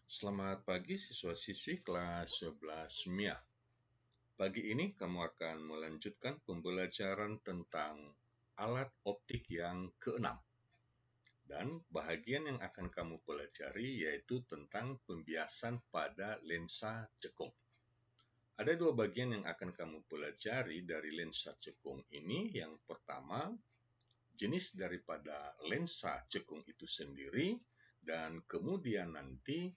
Selamat pagi siswa-siswi kelas 11 MIA. Pagi ini kamu akan melanjutkan pembelajaran tentang alat optik yang keenam. Dan bahagian yang akan kamu pelajari yaitu tentang pembiasan pada lensa cekung. Ada dua bagian yang akan kamu pelajari dari lensa cekung ini. Yang pertama, jenis daripada lensa cekung itu sendiri, dan kemudian nanti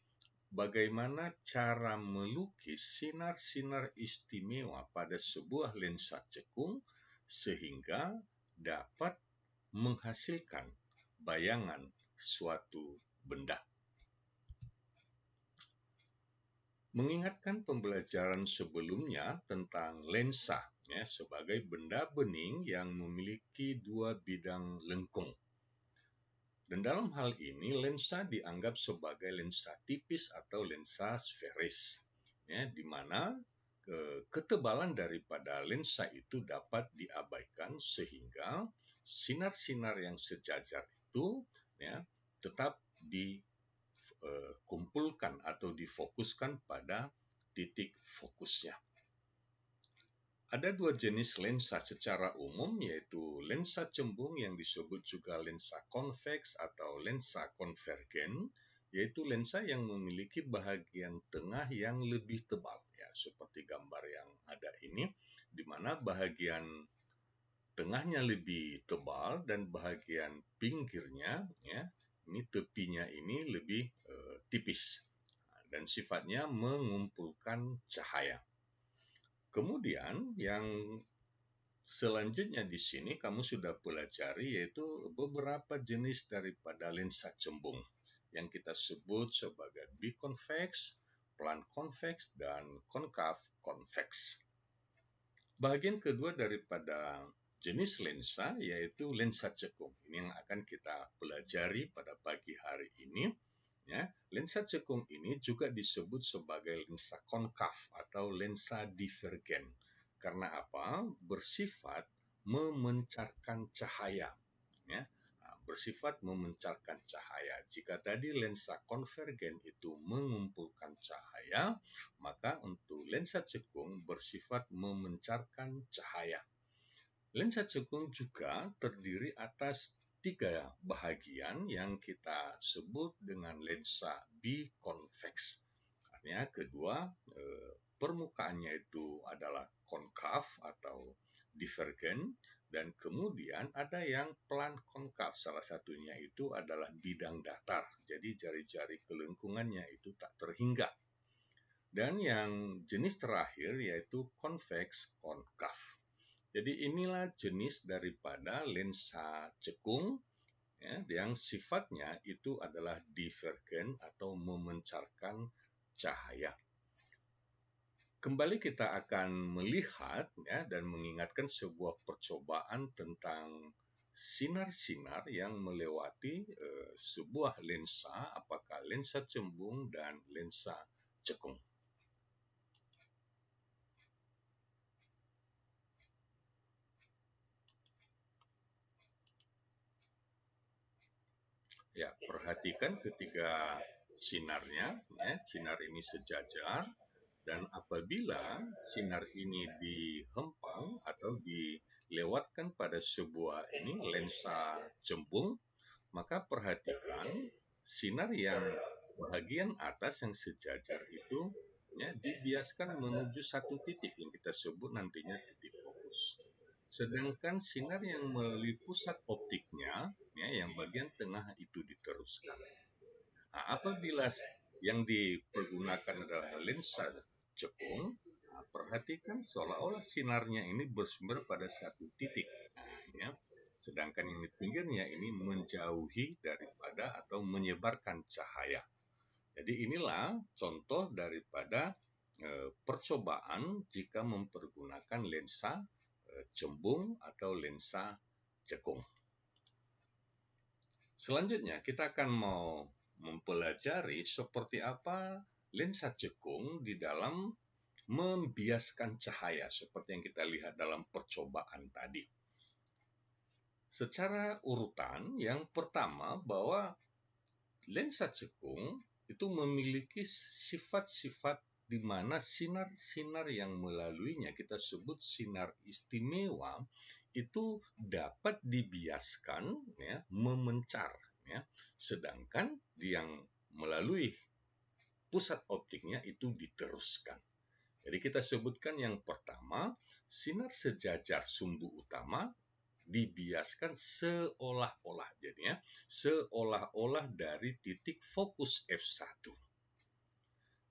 bagaimana cara melukis sinar-sinar istimewa pada sebuah lensa cekung sehingga dapat menghasilkan bayangan suatu benda. Mengingatkan pembelajaran sebelumnya tentang lensa sebagai benda bening yang memiliki dua bidang lengkung. Dan dalam hal ini, lensa dianggap sebagai lensa tipis atau lensa sferis, di mana ketebalan daripada lensa itu dapat diabaikan sehingga sinar-sinar yang sejajar itu tetap dikumpulkan atau difokuskan pada titik fokusnya. Ada dua jenis lensa secara umum, yaitu lensa cembung yang disebut juga lensa konveks atau lensa konvergen, yaitu lensa yang memiliki bahagian tengah yang lebih tebal, seperti gambar yang ada ini, di mana bahagian tengahnya lebih tebal dan bahagian pinggirnya, ini tepinya ini lebih tipis dan sifatnya mengumpulkan cahaya. Kemudian yang selanjutnya di sini kamu sudah pelajari yaitu beberapa jenis daripada lensa cembung yang kita sebut sebagai biconvex, plan convex, dan konkav convex. Bahagian kedua daripada jenis lensa yaitu lensa cekung. Ini yang akan kita pelajari pada pagi hari ini. Lensa cekung ini juga disebut sebagai lensa konkav atau lensa divergen. Karena apa? Bersifat memancarkan cahaya. Bersifat memancarkan cahaya. Jika tadi lensa konvergen itu mengumpulkan cahaya, maka untuk lensa cekung bersifat memancarkan cahaya. Lensa cekung juga terdiri atas 3 bahagian yang kita sebut dengan lensa biconvex. Artinya kedua permukaannya itu adalah konkav atau divergen, dan kemudian ada yang plan konkav, salah satunya itu adalah bidang datar, jadi jari-jari kelengkungannya itu tak terhingga. Dan yang jenis terakhir yaitu konveks konkav. Jadi inilah jenis daripada lensa cekung yang sifatnya itu adalah divergen atau memancarkan cahaya. Kembali kita akan melihat dan mengingatkan sebuah percobaan tentang sinar-sinar yang melewati sebuah lensa, apakah lensa cembung dan lensa cekung. Perhatikan ketiga sinarnya, sinar ini sejajar, dan apabila sinar ini dihempang atau dilewatkan pada sebuah lensa cembung, maka perhatikan sinar yang bahagian atas yang sejajar itu dibiaskan menuju satu titik yang kita sebut nantinya titik fokus. Sedangkan sinar yang melalui pusat optiknya, yang bagian tengah itu diteruskan. Apabila yang dipergunakan adalah lensa cekung, perhatikan seolah-olah sinarnya ini bersumber pada satu titik. Sedangkan yang di pinggirnya ini menjauhi daripada atau menyebarkan cahaya. Jadi inilah contoh daripada percobaan jika mempergunakan lensa cembung atau lensa cekung. Selanjutnya kita akan mau mempelajari seperti apa lensa cekung di dalam membiaskan cahaya seperti yang kita lihat dalam percobaan tadi. Secara urutan, yang pertama bahwa lensa cekung itu memiliki sifat-sifat di mana sinar-sinar yang melaluinya kita sebut sinar istimewa itu dapat dibiaskan ya, memencar ya. Sedangkan yang melalui pusat optiknya itu diteruskan. Jadi kita sebutkan yang pertama, sinar sejajar sumbu utama dibiaskan seolah-olah. Jadinya seolah-olah dari titik fokus F1.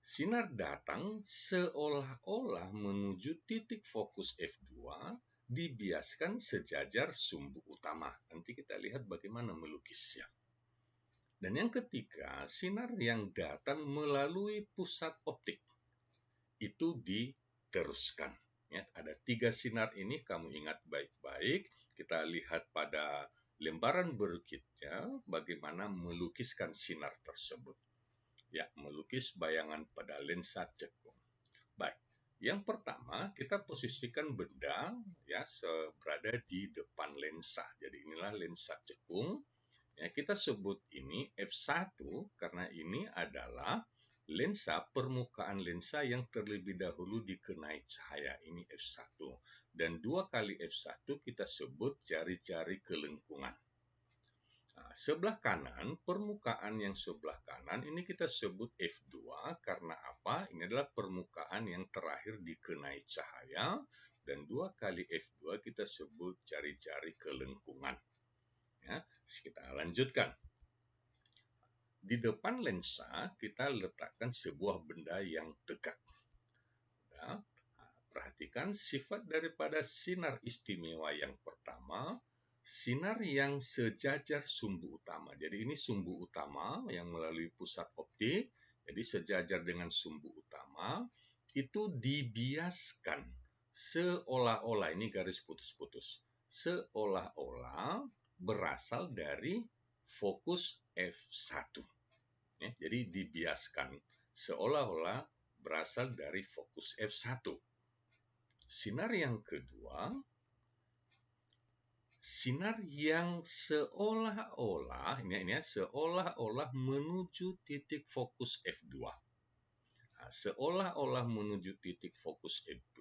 Sinar datang seolah-olah menuju titik fokus F2 dibiaskan sejajar sumbu utama. Nanti kita lihat bagaimana melukisnya. Dan yang ketiga, sinar yang datang melalui pusat optik itu diteruskan. Ya, ada 3 sinar ini, kamu ingat baik-baik. Kita lihat pada lembaran berikutnya bagaimana melukiskan sinar tersebut. Ya, melukis bayangan pada lensa cekung. Baik, yang pertama kita posisikan benda ya berada di depan lensa. Jadi inilah lensa cekung. Ya, kita sebut ini F1 karena ini adalah lensa, permukaan lensa yang terlebih dahulu dikenai cahaya, ini F1. Dan 2 kali F1 kita sebut jari-jari kelengkungan. Nah, sebelah kanan, permukaan yang sebelah kanan ini kita sebut F2 karena apa? Ini adalah permukaan yang terakhir dikenai cahaya. Dan 2 kali F2 kita sebut jari-jari kelengkungan. Ya, kita lanjutkan. Di depan lensa kita letakkan sebuah benda yang tegak. Ya, perhatikan sifat daripada sinar istimewa yang pertama, sinar yang sejajar sumbu utama. Jadi ini sumbu utama yang melalui pusat optik, jadi sejajar dengan sumbu utama, itu dibiaskan seolah-olah, ini garis putus-putus, seolah-olah berasal dari fokus F1. Ya, jadi dibiaskan seolah-olah berasal dari fokus F1. Sinar yang kedua, sinar yang seolah-olah, ini ya, seolah-olah menuju titik fokus F2. Nah, seolah-olah menuju titik fokus F2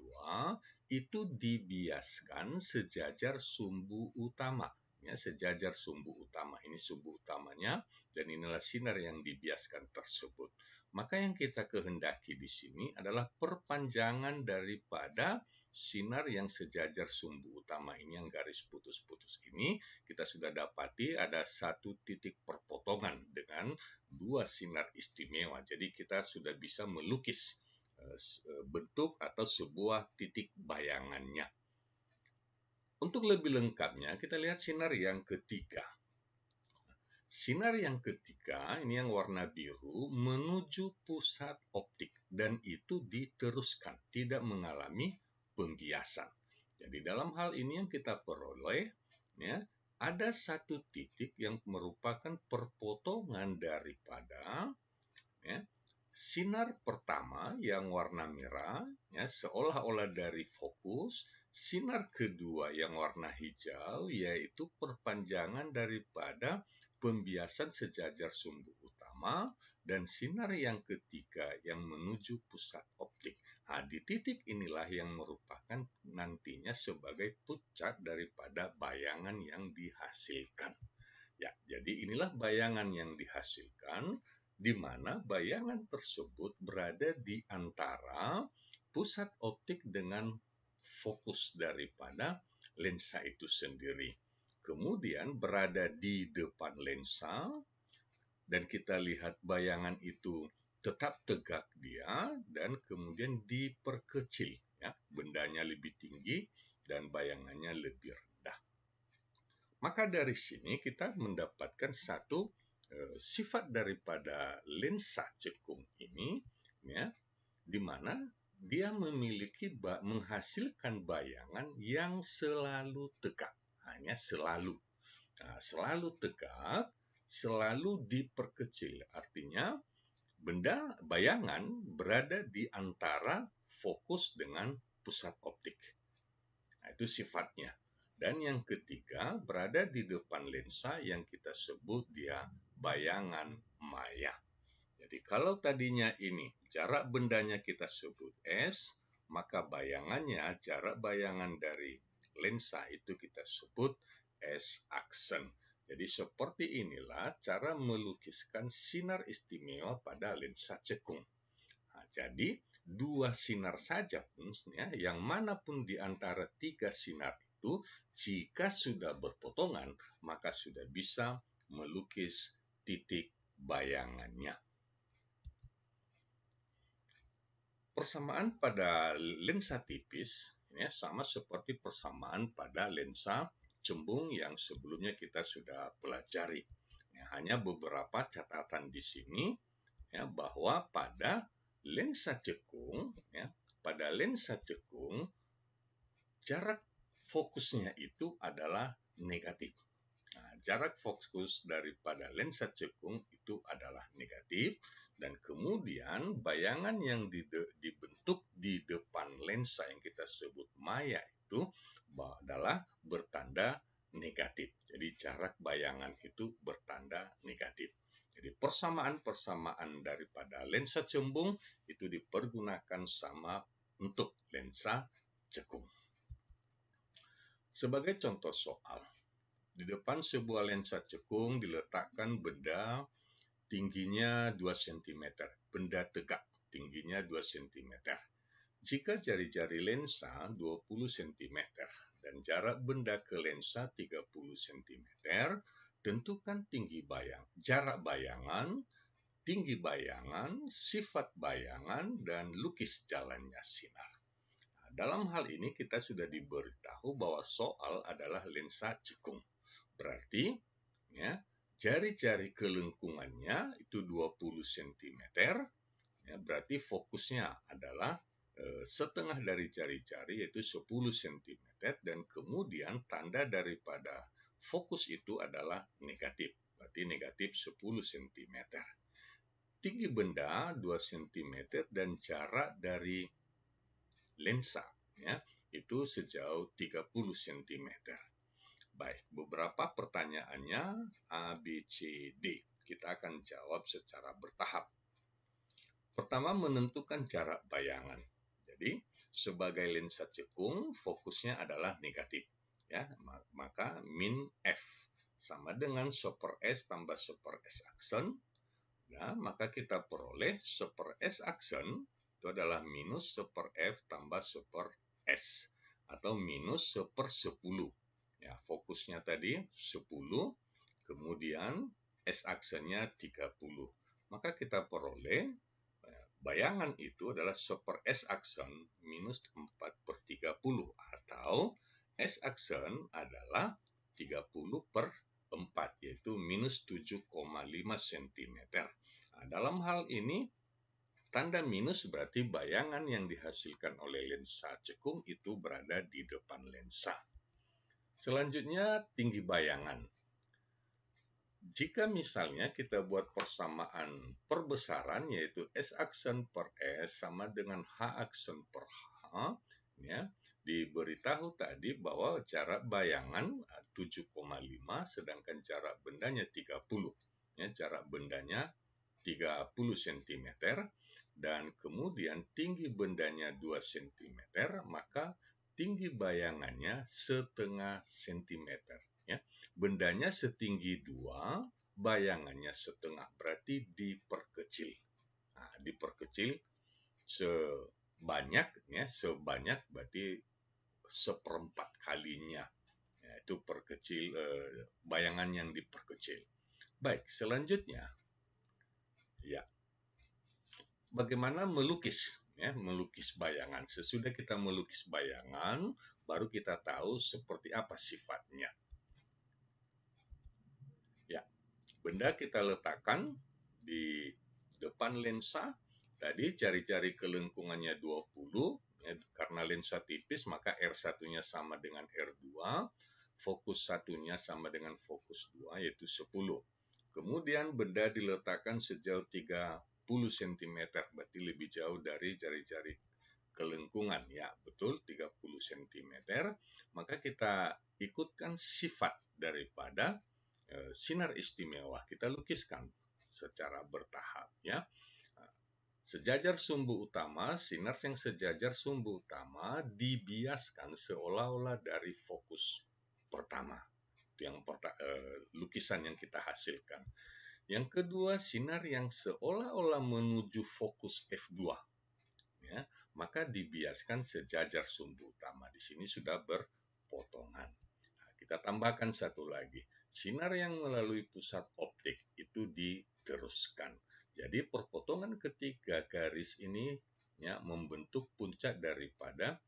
itu dibiaskan sejajar sumbu utama. Ya, sejajar sumbu utama. Ini sumbu utamanya dan inilah sinar yang dibiaskan tersebut. Maka yang kita kehendaki di sini adalah perpanjangan daripada sinar yang sejajar sumbu utama ini, yang garis putus-putus ini. Kita sudah dapati ada satu titik perpotongan dengan 2 sinar istimewa. Jadi kita sudah bisa melukis bentuk atau sebuah titik bayangannya. Untuk lebih lengkapnya, kita lihat sinar yang ketiga. Sinar yang ketiga, ini yang warna biru, menuju pusat optik. Dan itu diteruskan, tidak mengalami pembiasan. Jadi dalam hal ini yang kita peroleh, ya, ada satu titik yang merupakan perpotongan daripada ya, sinar pertama yang warna merah, ya, seolah-olah dari fokus. Sinar kedua yang warna hijau, yaitu perpanjangan daripada pembiasan sejajar sumbu utama. Dan sinar yang ketiga yang menuju pusat optik. Nah, di titik inilah yang merupakan nantinya sebagai puncak daripada bayangan yang dihasilkan. Ya, jadi inilah bayangan yang dihasilkan, di mana bayangan tersebut berada di antara pusat optik dengan fokus daripada lensa itu sendiri. Kemudian berada di depan lensa dan kita lihat bayangan itu tetap tegak dia dan kemudian diperkecil. Ya, bendanya lebih tinggi dan bayangannya lebih rendah. Maka dari sini kita mendapatkan satu sifat daripada lensa cekung ini, ya, di mana dia memiliki menghasilkan bayangan yang selalu tegak, hanya selalu. Nah, selalu tegak, selalu diperkecil. Artinya bayangan berada di antara fokus dengan pusat optik. Nah, itu sifatnya. Dan yang ketiga, berada di depan lensa yang kita sebut dia bayangan maya. Jadi kalau tadinya ini jarak bendanya kita sebut S, maka bayangannya, jarak bayangan dari lensa itu kita sebut S aksen. Jadi seperti inilah cara melukiskan sinar istimewa pada lensa cekung. Nah, jadi dua sinar saja pun, ya, yang manapun di antara tiga sinar itu, jika sudah berpotongan, maka sudah bisa melukis titik bayangannya. Persamaan pada lensa tipis ya, sama seperti persamaan pada lensa cembung yang sebelumnya kita sudah pelajari. Ya, hanya beberapa catatan di sini ya, bahwa pada lensa cekung jarak fokusnya itu adalah negatif. Nah, jarak fokus daripada lensa cekung itu adalah negatif, dan kemudian bayangan yang dibentuk di depan lensa yang kita sebut maya itu adalah bertanda negatif. Jadi jarak bayangan itu bertanda negatif. Jadi persamaan-persamaan daripada lensa cembung itu dipergunakan sama untuk lensa cekung. Sebagai contoh soal, di depan sebuah lensa cekung diletakkan benda tingginya 2 cm, benda tegak tingginya 2 cm. Jika jari-jari lensa 20 cm dan jarak benda ke lensa 30 cm, tentukan jarak bayangan, tinggi bayangan, sifat bayangan, dan lukis jalannya sinar. Dalam hal ini kita sudah diberitahu bahwa soal adalah lensa cekung. Berarti ya, jari-jari kelengkungannya itu 20 cm, ya, berarti fokusnya adalah setengah dari jari-jari yaitu 10 cm, dan kemudian tanda daripada fokus itu adalah negatif, berarti negatif 10 cm. Tinggi benda 2 cm dan jarak dari lensa ya, itu sejauh 30 cm. Baik, beberapa pertanyaannya A, B, C, D. Kita akan jawab secara bertahap. Pertama, menentukan jarak bayangan. Jadi, sebagai lensa cekung, fokusnya adalah negatif. Ya, maka min F sama dengan 1/S tambah 1/S aksen. Nah, maka kita peroleh 1/S aksen itu adalah minus 1/F tambah 1/S atau minus 1/10. Ya, fokusnya tadi 10, kemudian S aksennya 30. Maka kita peroleh bayangan itu adalah 1/S aksen minus 4/30 atau S aksen adalah 30/4, yaitu minus 7,5 cm. Nah, dalam hal ini, tanda minus berarti bayangan yang dihasilkan oleh lensa cekung itu berada di depan lensa. Selanjutnya, tinggi bayangan. Jika misalnya kita buat persamaan perbesaran, yaitu S aksen per S sama dengan H aksen per H, ya, diberitahu tadi bahwa jarak bayangan 7,5 sedangkan jarak bendanya 30. Ya, jarak bendanya 30 cm dan kemudian tinggi bendanya 2 cm, maka tinggi bayangannya setengah centimeter. Ya. Bendanya setinggi 2, bayangannya setengah, berarti diperkecil. Nah, diperkecil sebanyak berarti 1/4 kalinya. Ya, itu bayangan yang diperkecil. Baik, selanjutnya ya, bagaimana melukis? Ya, melukis bayangan. Sesudah kita melukis bayangan, baru kita tahu seperti apa sifatnya. Ya, benda kita letakkan di depan lensa. Tadi jari-jari kelengkungannya 20, ya, karena lensa tipis maka R1-nya sama dengan R2, fokus satunya sama dengan fokus 2 yaitu 10. Kemudian benda diletakkan sejauh 30 cm, berarti lebih jauh dari jari-jari kelengkungan. Ya, betul, 30 cm. Maka kita ikutkan sifat daripada sinar istimewa. Kita lukiskan secara bertahap ya. Sejajar sumbu utama, sinar yang sejajar sumbu utama dibiaskan seolah-olah dari fokus pertama. Itu yang lukisan yang kita hasilkan. Yang kedua, sinar yang seolah-olah menuju fokus F2. Ya, maka dibiaskan sejajar sumbu utama. Di sini sudah berpotongan. Nah, kita tambahkan satu lagi. Sinar yang melalui pusat optik itu diteruskan. Jadi perpotongan ketiga garis ini ya, membentuk puncak daripada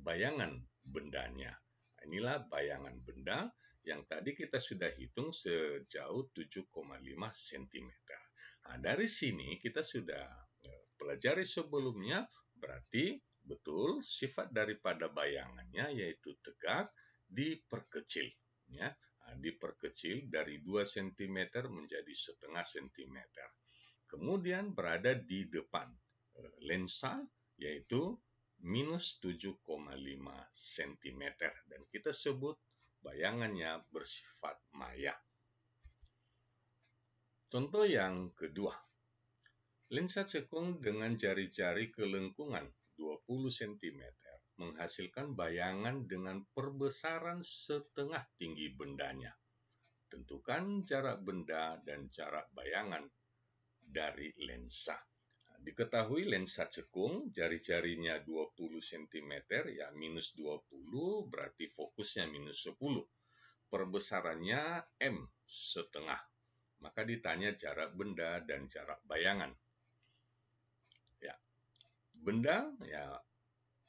bayangan bendanya. Inilah bayangan benda yang tadi kita sudah hitung sejauh 7,5 cm. Nah, dari sini kita sudah pelajari sebelumnya, berarti betul sifat daripada bayangannya yaitu tegak diperkecil. Ya, diperkecil dari 2 cm menjadi setengah cm. Kemudian berada di depan lensa yaitu minus 7,5 cm dan kita sebut bayangannya bersifat maya. Contoh yang kedua, lensa cekung dengan jari-jari kelengkungan 20 cm menghasilkan bayangan dengan perbesaran setengah tinggi bendanya. Tentukan jarak benda dan jarak bayangan dari lensa. Diketahui lensa cekung jari-jarinya 20 cm ya minus 20 berarti fokusnya minus 10. Perbesarannya M setengah. Maka ditanya jarak benda dan jarak bayangan. Ya. Benda ya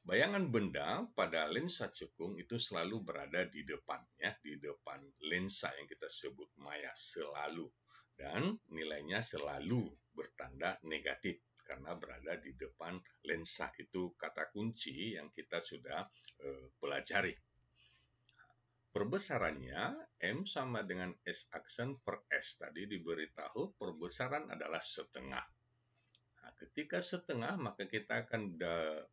bayangan benda pada lensa cekung itu selalu berada di depan ya, di depan lensa yang kita sebut maya selalu. Dan nilainya selalu bertanda negatif karena berada di depan lensa. Itu kata kunci yang kita sudah pelajari. Perbesarannya M sama dengan S aksen per S. Tadi diberitahu perbesaran adalah setengah. Nah, ketika setengah maka kita akan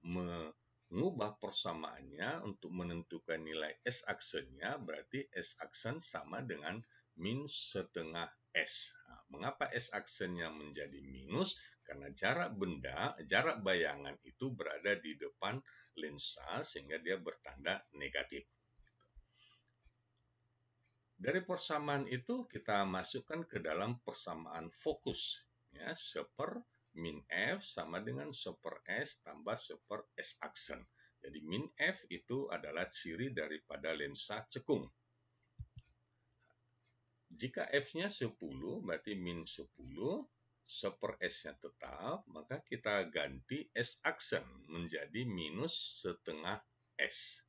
mengubah persamaannya untuk menentukan nilai S aksennya, berarti S aksen sama dengan min setengah S. Nah, mengapa S aksennya menjadi minus? Karena jarak bayangan itu berada di depan lensa sehingga dia bertanda negatif. Dari persamaan itu kita masukkan ke dalam persamaan fokus. Ya, seper min F sama dengan seper S tambah seper S aksen. Jadi min F itu adalah ciri daripada lensa cekung. Jika F-nya 10, berarti min 10, seper S-nya tetap, maka kita ganti S aksen menjadi minus setengah S.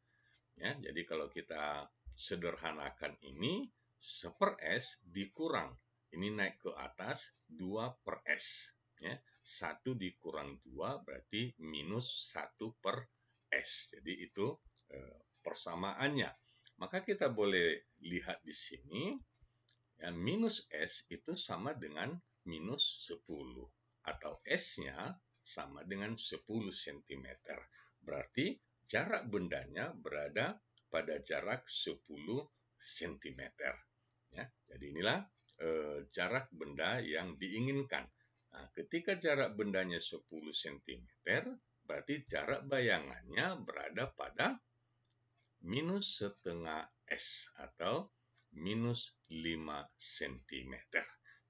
Ya, jadi kalau kita sederhanakan ini, seper S dikurang. Ini naik ke atas 2 per S. Ya, 1 dikurang 2 berarti minus 1 per S. Jadi itu persamaannya. Maka kita boleh lihat di sini, ya, minus S itu sama dengan minus 10. Atau S-nya sama dengan 10 cm. Berarti jarak bendanya berada pada jarak 10 cm. Ya, jadi inilah jarak benda yang diinginkan. Nah, ketika jarak bendanya 10 cm, berarti jarak bayangannya berada pada minus setengah S atau minus 5 cm.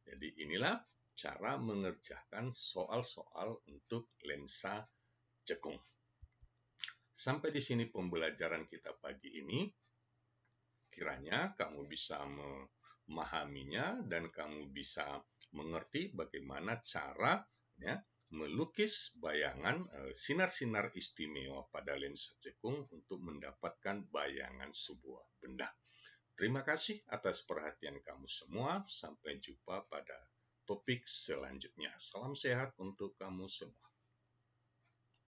Jadi inilah cara mengerjakan soal-soal untuk lensa cekung. Sampai di sini pembelajaran kita pagi ini. Kiranya kamu bisa memahaminya dan kamu bisa mengerti bagaimana cara ya, melukis bayangan sinar-sinar istimewa pada lensa cekung untuk mendapatkan bayangan sebuah benda. Terima kasih atas perhatian kamu semua. Sampai jumpa pada topik selanjutnya. Salam sehat untuk kamu semua.